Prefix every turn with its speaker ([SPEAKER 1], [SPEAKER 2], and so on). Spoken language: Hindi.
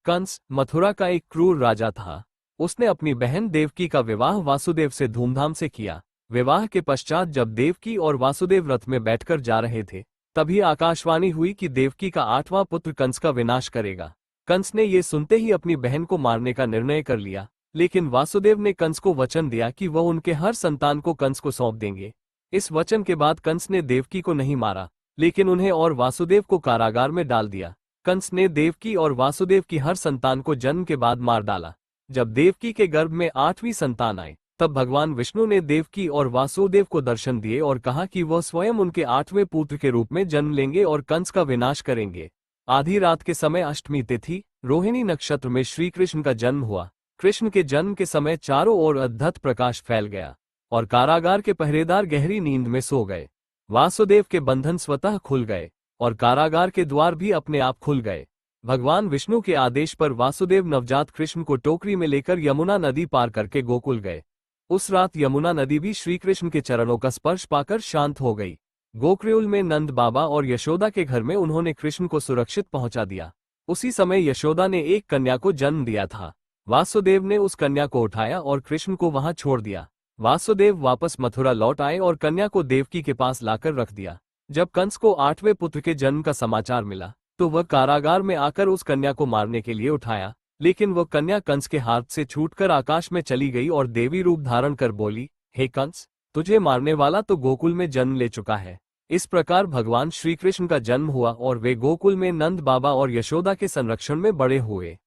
[SPEAKER 1] कंस मथुरा का एक क्रूर राजा था। उसने अपनी बहन देवकी का विवाह वासुदेव से धूमधाम से किया। विवाह के पश्चात जब देवकी और वासुदेव रथ में बैठकर जा रहे थे, तभी आकाशवाणी हुई कि देवकी का 8वां पुत्र कंस का विनाश करेगा। कंस ने ये सुनते ही अपनी बहन को मारने का निर्णय कर लिया, लेकिन वासुदेव ने कंस को वचन दिया कि वह उनके हर संतान को कंस को सौंप देंगे। इस वचन के बाद कंस ने देवकी को नहीं मारा, लेकिन उन्हें और वासुदेव को कारागार में डाल दिया। कंस ने देवकी और वासुदेव की हर संतान को जन्म के बाद मार डाला। जब देवकी के गर्भ में 8वीं संतान आई, तब भगवान विष्णु ने देवकी और वासुदेव को दर्शन दिए और कहा कि वह स्वयं उनके 8वें पुत्र के रूप में जन्म लेंगे और कंस का विनाश करेंगे। आधी रात के समय अष्टमी तिथि रोहिणी नक्षत्र में श्री कृष्ण का जन्म हुआ। कृष्ण के जन्म के समय चारों ओर अद्भुत प्रकाश फैल गया और कारागार के पहरेदार गहरी नींद में सो गए। वासुदेव के बंधन स्वतः खुल गए और कारागार के द्वार भी अपने आप खुल गए। भगवान विष्णु के आदेश पर वासुदेव नवजात कृष्ण को टोकरी में लेकर यमुना नदी पार करके गोकुल गए। उस रात यमुना नदी भी श्री कृष्ण के चरणों का स्पर्श पाकर शांत हो गई। गोकुल में नंद बाबा और यशोदा के घर में उन्होंने कृष्ण को सुरक्षित पहुंचा दिया। उसी समय यशोदा ने एक कन्या को जन्म दिया था। वासुदेव ने उस कन्या को उठाया और कृष्ण को वहां छोड़ दिया। वासुदेव वापस मथुरा लौट आए और कन्या को देवकी के पास लाकर रख दिया। जब कंस को 8वें पुत्र के जन्म का समाचार मिला, तो वह कारागार में आकर उस कन्या को मारने के लिए उठाया, लेकिन वह कन्या कंस के हाथ से छूटकर आकाश में चली गई और देवी रूप धारण कर बोली, हे कंस, तुझे मारने वाला तो गोकुल में जन्म ले चुका है। इस प्रकार भगवान श्री कृष्ण का जन्म हुआ और वे गोकुल में नंद बाबा और यशोदा के संरक्षण में बड़े हुए।